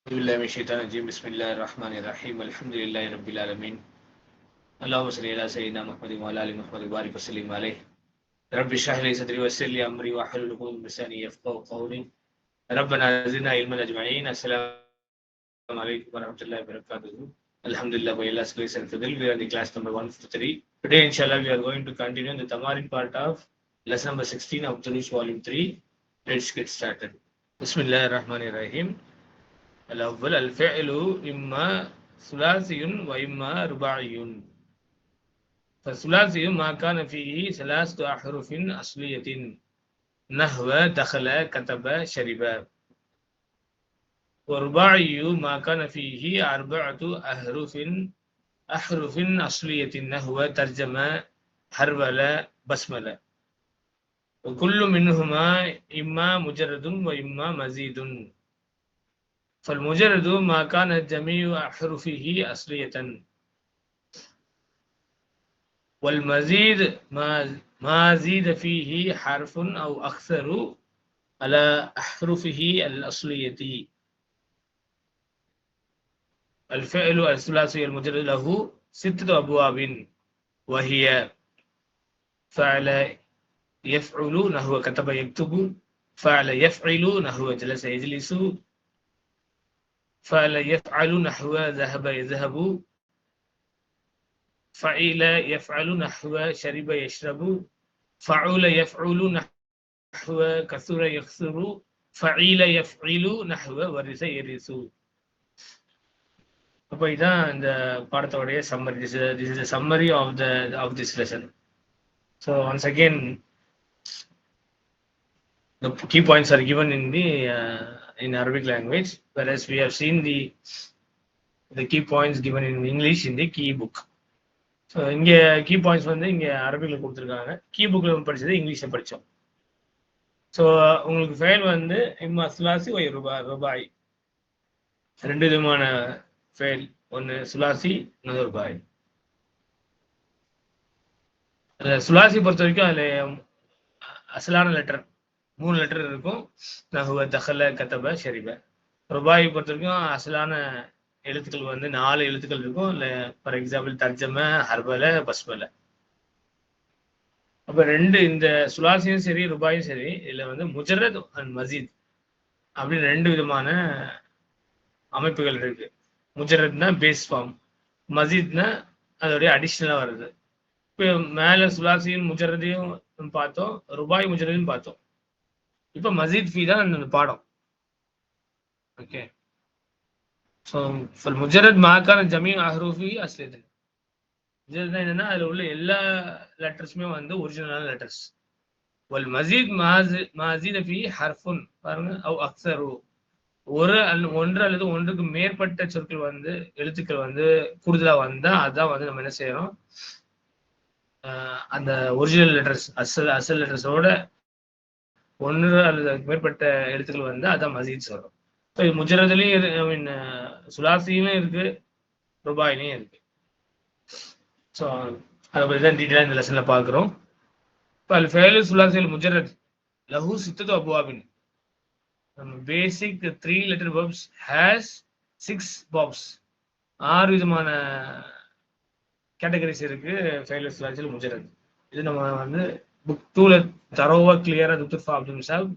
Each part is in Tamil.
بالله من الشيطان الرجيم بسم الله الرحمن الرحيم الحمد لله رب العالمين اللهم صل على سيدنا محمد وعلى ال محمد وبارك وسلم عليه رب اشرح لي صدري ويسر لي امري واحلل عقدة من لساني يفقهوا قولي ربنا زدنا علما اجمعين السلام عليكم ورحمة الله وبركاته. Alhamdulillah, by Allah's grace and fadl, we are in the class number 153. Today, inshallah, we are going to continue the Tamarin part of lesson number 16 of Durush volume 3. Let's get started. Bismillah ar-Rahman ar-Rahim. الأول الفعل إما ثلاثي وإما رباعي. فالثلاثي ما كان فيه ثلاثة أحرف أصلية نحو دخل كتب شرب. والرباعي ما كان فيه أربعة أحرف أصلية نحو ترجمة حرول بسملة. وكل منهما إما مجرد وإما مزيد. فالمجرد ما كان جميع أحرفه أصلية، والمزيد ما زيد فيه حرف أو أكثر على أحرفه الأصلية. الفعل الثلاثي المجرد له 6 أبواب، وهي فعل يفعل نحو كتب يكتب، فعل يفعل نحو جلس يجلس، فعل يفعل نحو ذهب يذهب، فعل يفعل نحو شرب يشرب، فعل يفعل نحو كثر يكثر، فعل يفعل نحو ورث يرث. அப்போ இதான் இந்த பாடத்தோடைய summary. This is the summary of this lesson. So once again, the key points are given in Arabic language, whereas we have seen the key points given in English in the key book. So இங்கே கீ பாயிண்ட்ஸ் வந்து இங்கே அரபிக்கில் கொடுத்துருக்காங்க, கீ புக்கில் படித்தது இங்கிலீஷில் படித்தோம். ஸோ உங்களுக்கு ஃபெயில் வந்து இம்மா சுலாசி ஒய் ரூபாய், 2 விதமான ஃபெயில், ஒன்று சுலாசி இன்னொரு ரூபாய். சுலாசி பொறுத்த வரைக்கும் அதில் அசலான லெட்டர் 3 லெட்டர் இருக்கும். நஹுவ தஹல கதப ஷரிப. ரூபாயை பொறுத்த வரைக்கும் அசலான எழுத்துக்கள் வந்து 4 எழுத்துக்கள் இருக்கும். இல்லை ஃபார் எக்ஸாம்பிள் தர்ஜம ஹர்பல பஸ்மல. அப்போ இந்த சுலாசியும் சரி ரூபாயும் சரி, இதில் வந்து முஜரத் அண்ட் மசீத் அப்படின்னு 2 விதமான அமைப்புகள் இருக்கு. முஜரத்னா பேஸ் ஃபார்ம், மசீத்னா அதோடைய அடிஷ்னலாக வருது. இப்போ மேலே சுலாசியும் முஜரதையும் பார்த்தோம், ரூபாய் முஜரதையும் பார்த்தோம். இப்போ மசீத் ஃபீ தான் அந்த பாடம். Okay, so முஜரத் மாக்கான ஜமீ அஹ்ரூஃபி அஸ்லியத்தன். முஜரத்னா என்னன்னா அதில் உள்ள எல்லா லெட்டர்ஸுமே வந்து ஒரிஜினலான லெட்டர்ஸ். வல் மசீத் மாசீத ஃபீ ஹர்ஃபுன், பாருங்க, அவ் அக்ஸரு, ஒன்று அல்லது ஒன்றுக்கு மேற்பட்ட சொற்கள் வந்து எழுத்துக்கள் வந்து கூடுதலாக வந்தால் அதான் வந்து நம்ம என்ன செய்யறோம், அந்த ஒரிஜினல் லெட்டர்ஸ் அசல் லெட்டர்ஸோட 1 அல்லது மேற்பட்ட எழுத்துக்கள் வந்து அதான் மசீத் சொல்றோம். ஸோ இது முஜரதுலையும் மீன் சுலாசியிலும் இருக்கு, ரூபாயிலையும் இருக்கு. ஸோ அதை பற்றி தான் டீட்டெயிலாக இந்த லெசன்ல பார்க்குறோம். இப்போ அல் ஃபெயலு சுலாசியில் முஜரத் லஹு 6 அபுவாபின். பேசிக் 3 letter verbs has 6 babs. 6 விதமான கேட்டகரிஸ் இருக்கு ஃபெயலு சுலாசியில் முஜரத். இது நம்ம வந்து புக் 2ல தரோவா கிளியரா துத்துஃபா அப்துல் சாப்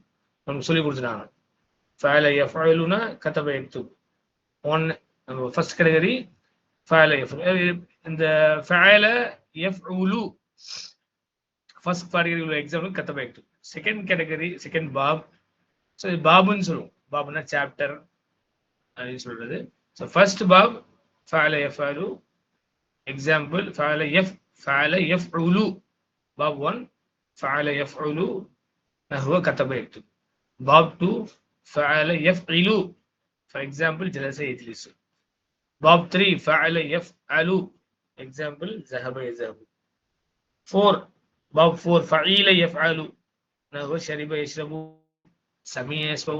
நமக்கு சொல்லி கொடுத்துட்டாங்க. ஃபஅல யஃஅலுனா கதப யக்துப். நம்ம ஃபர்ஸ்ட் கேட்டகரி ஃபஅல யஃஅலு. இந்த ஃபஅல யஃஅலு ஃபர்ஸ்ட் கேட்டகரி உள்ள எக்ஸாம்பிள் கதப யக்துப். செகண்ட் கேட்டகரி, செகண்ட் பாப். ஸோ பாபுன்னு சொல்லுவோம், பாபுனா சாப்டர் அப்படின்னு சொல்றது. ஸோ ஃபர்ஸ்ட் பாப் ஃபஅல யஃஅலு. எக்ஸாம்பிள் ஃபஅல யஃஅலு பாப் 1 فعل يفعل نحو كتب يكتب. باب 2 فعل يفعل, for example جلس يجلس. باب 3 فعل يفعل, example ذهب يذهب. 4 باب 4 فعيل يفعل نحو شرب يشرب سمع يسمع.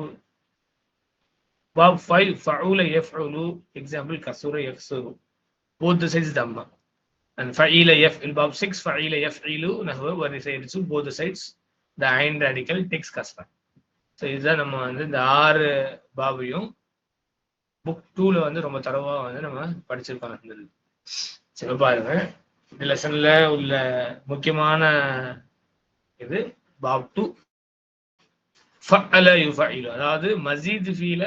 باب 5 فعول يفعل, example كسر يكسر. both the sides dhamma. And فعيل يفعل. باب 6 فعيل يفعل نحو ورث يرث, both the sides the ain radical takes kasra. So இதுதான் நம்ம வந்து இந்த 6 பாபையும் புக் 2ல வந்து ரொம்ப தரவா வந்து நம்ம படிச்சிருக்கோம் இருந்தது. சரி பாருங்க, இந்த லெசன்ல உள்ள முக்கியமான இது பாப் 2 ஃபஅல யுஃபஇலு, அதாவது மஸீத் ஃபீல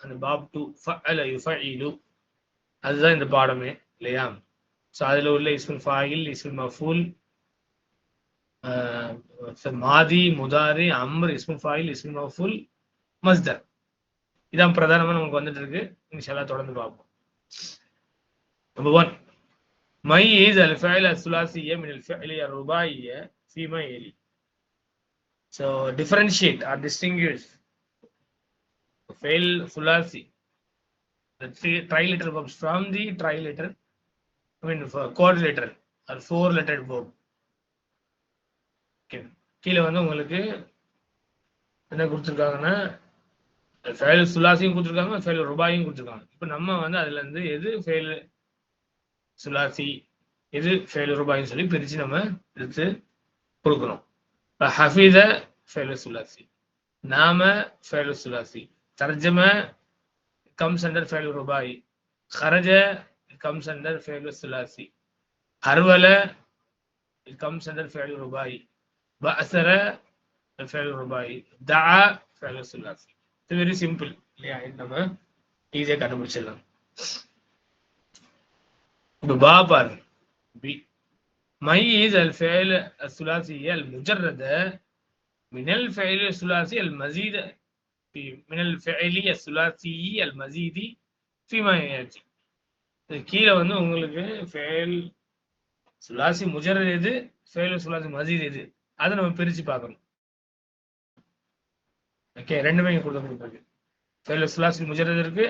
அந்த பாப் 2 ஃபஅல யுஃபஇலு அதுதான் இந்த பாடமே இல்லையா? ஸோ அதில் உள்ள இஸ்முல் ஃபாயில், இஸ்முல் மஃபூல், மாதி, முதாரி, அம்ர், இஸ்முல் ஃபாயில், இஸ்முல் மஃபூல், மஸ்தர், இதான் பிரதானமா நமக்கு வந்துட்டு இருக்கு. இன்ஷால்லா தொடர்ந்து பார்ப்போம். நம்பர் 1 மையிஸ் அல் ஃபஅல் அஸ்ஸுலாசிய்ய மின் அல் ஃபஅல் அர்-ருபாயிய்ய ஃபீமா யலி. So differentiate or distinguish ஃபஅல் சுலாசி, the tri-letter verbs from the tri-letter, I mean quadrilateral or four-lettered verb. Okay, கீழே வந்து உங்களுக்கு என்ன கொடுத்துருக்காங்கன்னா ஃபெயில் சுலாசியும் கொடுத்துருக்காங்க, ஃபெயில் ருபாயும் கொடுத்துருக்காங்க. இப்போ நம்ம வந்து அதுல இருந்து எது ஃபெயில் சுலாசி எது ஃபெயில் ருபாயின்னு சொல்லி பிரிச்சு நம்ம எடுத்து கொடுக்கணும். ஹஃபீத ஃபெயில் சுலாசி, நாம ஃபெயில் சுலாசி, தர்ஜம comes under ஃபெயில் ருபாய், خرج comes under ஃபெயில் சுலாசி, ஹர்வல comes under ஃபெயில் ருபாய், பஅஸர ஃபெயில் ருபாய், தஆ ஃபெயில் சுலாசி. இது வெரி சிம்பிள் இல்லையா? இது நம்ம ஈஸியா கண்டுபிடிச்சிடலாம். இப்போ பாபார் பி மையிஸ் அல் ஃபஅல் அஸ்ஸுலாசிய்ய அல் முஜர்ரத மினல் ஃபஅல் அஸ்ஸுலாசி அல் மஸீத மினல் ஃபஅலி அஸ்ஸுலாசி அல் மஸீதி ஃபீமா யஅதி. இது கீழே வந்து உங்களுக்கு ஃபஅல் சுலாசி முஜர்ரத் எது, ஃபஅல் சுலாசி மஸீத் எது, அதை நம்ம பிரிச்சு பார்க்கணும். ஓகே, ரெண்டுமே இங்க கொடுத்துருக்கு. ஃபஅல் சுலாசி முஜர்ரத் இருக்கு,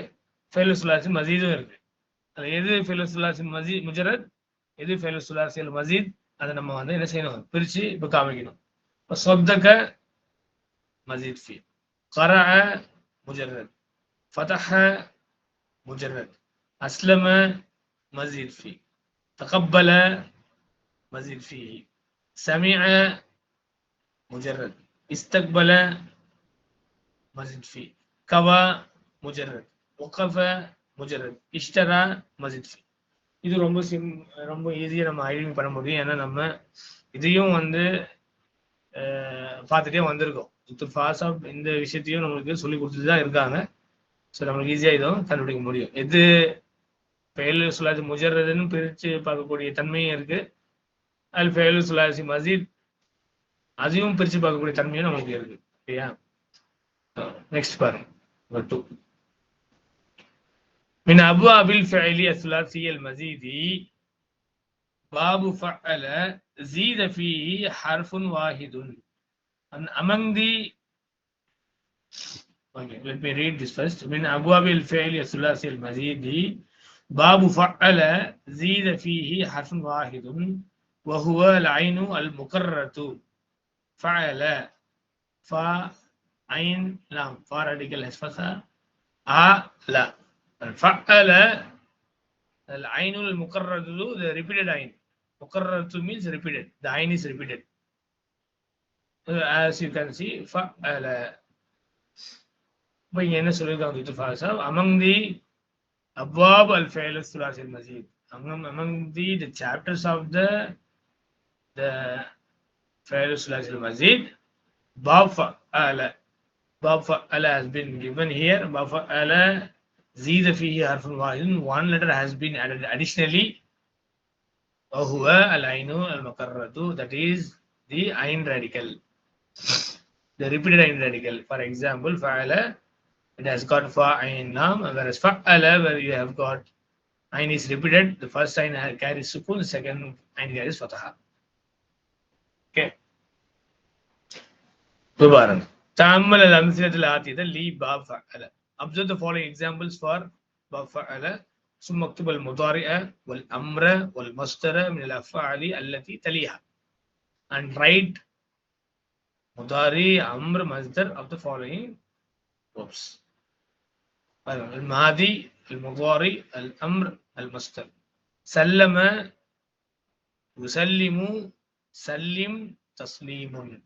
ஃபஅல் சுலாசி மஸீதும் இருக்கு. அது எது ஃபஅல் சுலாசி முஜர்ரத், எது ஃபஅல் சுலாசி அல் மஸீத், அதை நம்ம வந்து என்ன செய்யணும், பிரிச்சு இப்போ காமிக்கணும். இப்போ ஸத்தக மஸீத் ஃபீ, قرأ مجرد، فتح مجرد، أسلم مزيد فيه، تقبل مزيد فيه، سمع مجرد، استقبل مزيد فيه، كوى مجرد، وقف مجرد، اشترى مزيد فيه. இது ரொம்ப ஈஸியா நம்ம ஐடென்டிஃபை பண்ண முடியும். ஏன்னா நம்ம இதையும் வந்து பார்த்துட்டே வந்திருக்கோம். இந்த விஷயத்தையும் நம்மளுக்கு சொல்லி கொடுத்துட்டு தான் இருக்காங்க. ஸோ நம்மளுக்கு ஈஸியா இதுவும் கண்டுபிடிக்க முடியும். எது ஃபஅல் சுலாசி முஜர்ரதுன்னு பிரிச்சு பார்க்கக்கூடிய தன்மையும் இருக்கு, அல் ஃபஅல் சுலாசி மஸீத் அதையும் பிரிச்சு பார்க்கக்கூடிய தன்மையும் நமக்கு இருக்கு இல்லையா? நெக்ஸ்ட் பாருங்க, நம்பர் 2 மின் அப்வாபில் ஃபஅலி அஸ்ஸுலாசி அல் மஸீதி Babu ஃபஅல زيد فيه حرف واحد. And among the, okay, let me read this first. من أبواب الفعل الثلاثي المزيد باب فعل زيد فيه حرف واحد وهو العين المكررة فعل فعين لام فا radical حذفها لا فعل العين المكررة, the repeated عين, مكررة means repeated, the عين is repeated. As you can see, فعل. இப்போ இங்க என்ன சொல்லியிருக்காங்க இது among the abwab al-fi'l al-thulathi al-mazid, among the chapters of the fi'l al-thulathi al-mazid, bab fa'ala has been given here. Bab fa'ala zida fihi harfun wahidun, one letter has been added additionally, wa huwa al-ainu al-mukarraratu, that is the ain radical, the repeated ain radical. For example, fa'ala, it has got fa ain lam, whereas fa'ala, where you have got ain is repeated, the first ain carries sukun, the second ain carries fataha. Okay, Mubarak. Ta'ammal al-amthilat al-atiyah li bab fa'ala. Observe the following examples for bab fa'ala. ثم اكتب المضارع والامر والمصدر من الافعال التي تليها, and write mudari, amr, masdar of the following verbs. الماضي, المضارع, الامر, المصدر. سلم يسلم, سلم, تسليم.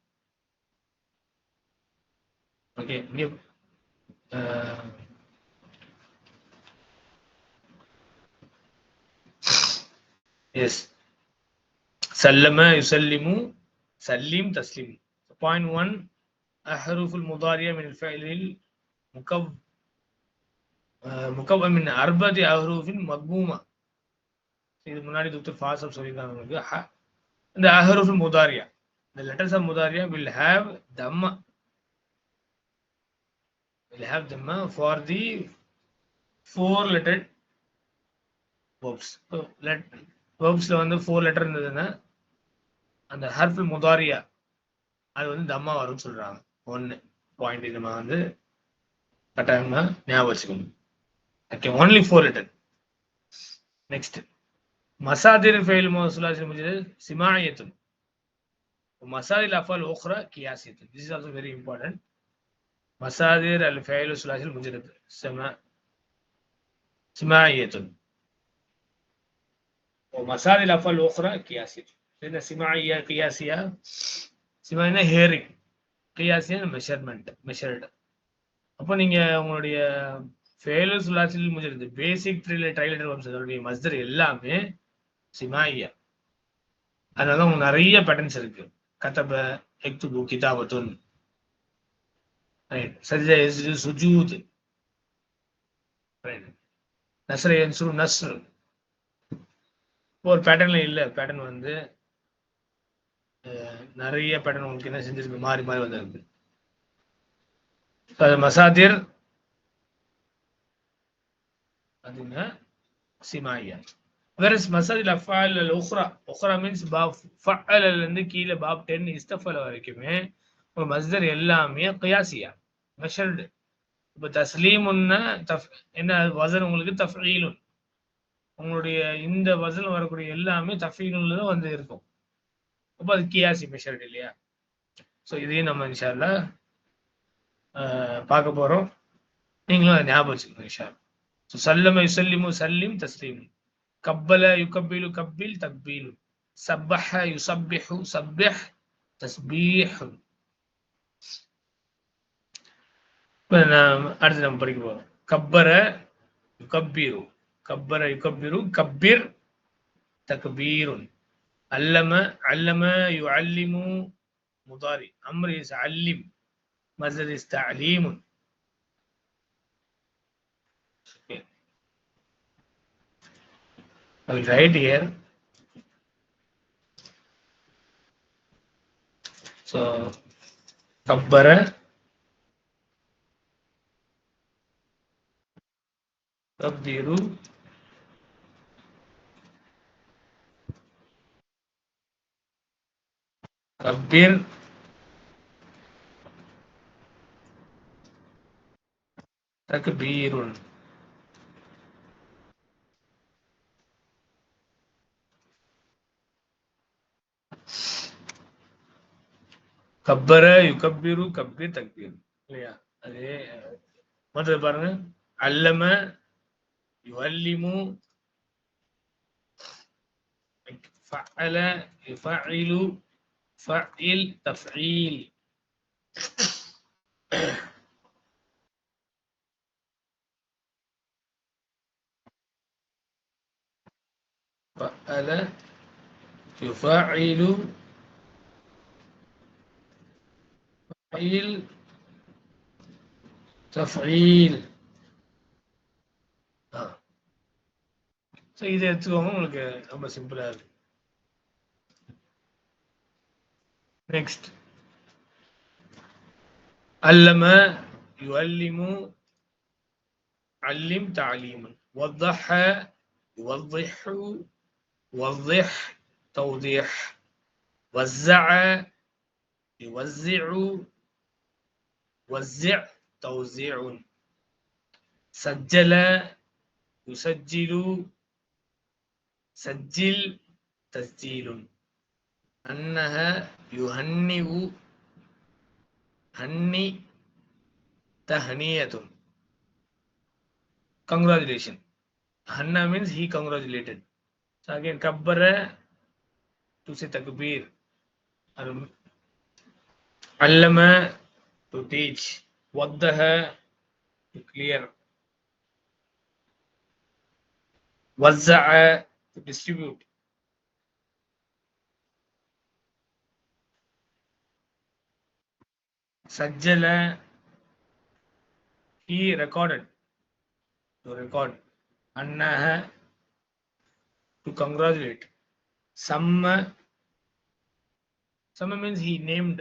Okay, Yes. Sallama, yusallimu, sallim, taslim. Point 1, أحرف المضارع من الفعل مكون من 4 أحرف مضمومة. இது முன்னாடி டாக்டர் ஃபாசப் சொல்லியிருக்காங்க உங்களுக்கு. இந்த அஹ்ருஃபுல் முதாரியா, the letters of முதாரியா will have dhamma for the 4-lettered verbs. verbsல வந்து 4 letter இருந்ததுன்னா அந்த ஹர்ஃபுல் முதாரியா அது வந்து தம்மா வரும்னு சொல்றாங்க. 1 பாயிண்ட் இது நம்ம வந்து கட்டாயமா ஞாபகம் வச்சுக்கணும். Okay, only 4 letter. next, மசாதிர் ஃபைல் சுலாசி முஜரத் சிமாயியத்துன் மசாதிர் அஃபால் உக்ரா கியாசியத்துன். this is also very important. மசாதிர் அல் ஃபைல் சுலாசி முஜரத் சிமாயியத்துன் ومسائل الافعال الاخرى قياسيه. لان سماعيه قياسيه، سماعيه hearing، قياسيه measured. அப்போ நீங்க உங்களுடைய ஃபெயில் சுலாசில் முஜரத் பேசிக் ட்ரைலேட்டர் வெர்ப்ஸ் அதோட மஸ்தர் எல்லாமே சிமாயியா. அதனால உங்களுக்கு நிறைய பேட்டர்ன்ஸ் இருக்கு. கதப, எக்துபு, கிதாபத்துன், ரைட், சஜ்ஜா யஸ்ஜுது, சுஜூத், ரைட், நஸ்ர யன்சுரு, நஸ்ர். ஒரு பேட்டர்ன்ல இல்ல, பேட்டர்ன் வந்து நிறைய பேட்டர்ன் உங்களுக்கு என்ன செஞ்சிருக்கு, மாறி மாறி வந்திருக்கு. மசாதிர் அதுங்க சிமாயியா. whereas மசாதில் அஃபால் அல் உக்ரா, உக்ரா மீன்ஸ் பாப் ஃபஅல இருந்து கீழே பாப் 10 இஸ்தஃபல வரைக்குமே ஒரு மஸ்தர் எல்லாமே கியாசியா, மெஷர்டு. இப்போ தஸ்லீமுன்னா என்ன வசன் உங்களுக்கு தஃஈலுன், உங்களுடைய இந்த வசன் வரக்கூடிய எல்லாமே தஃஈலுன்ல தான் வந்து இருக்கும். அப்போ அது கியாசி மெஷர்டு இல்லையா? ஸோ இதையும் நம்ம இன்ஷா அல்லாஹ் பார்க்க போறோம். நீங்களும் அதை ஞாபகம் வச்சுக்கணும் இன்ஷா அல்லாஹ். ஸோ சல்லம யுசல்லிமு, சல்லிம், தஸ்லீம். கப்பல யுகப்பிலு, கப்பில், தக்பீலு. சப்பஹ யுசப்பிஹு, சப்பிஹ், தஸ்பீஹ். அடுத்து நம்ம படிக்க போறோம். கப்பர யுகப்பிரு, கப்பர யுகப்பிரு, கப்பிர், தக்பீருன். அல்லம, அல்லம யுஅல்லிமு, முதாரி. அம்ர் இஸ் அல்லிம், மஸ்தர் இஸ் தஅலீமுன். I will write here. So, kabbara, takbiru, kabbir, takbirun. கப்பர யுகப்பிரு, கப்பீர், தக்பீர் இல்லையா? அதே மற்றது பாருங்க. அல்லம யுஅல்லிமு, ஃபஅல யுஃபஇலு, ஃபஇல், தஃஈல். ஃபஅல யுஃபஇலு, ஃபஇல், தஃஈல். ஸோ இதை எடுத்துக்கோங்க, உங்களுக்கு ரொம்ப சிம்பிளா இருக்கு. Next, அல்லம யுஅல்லிமு, அல்லிம், தஅலீமன். வضح يوضح، وضح، توضيح. وزع يوزع، وزع، توزيع. سجل يسجل، سجل، تسجيل. أنها يهنئ، هني، تهنية. Congratulation. Hanna means he congratulated. So again, kabbara to say takbir. Allama to teach. Waddaha to clear. Wazza'a to distribute. சஜ்ஜல, he recorded, to record. அன்னஹ, to congratulate. Samma means he named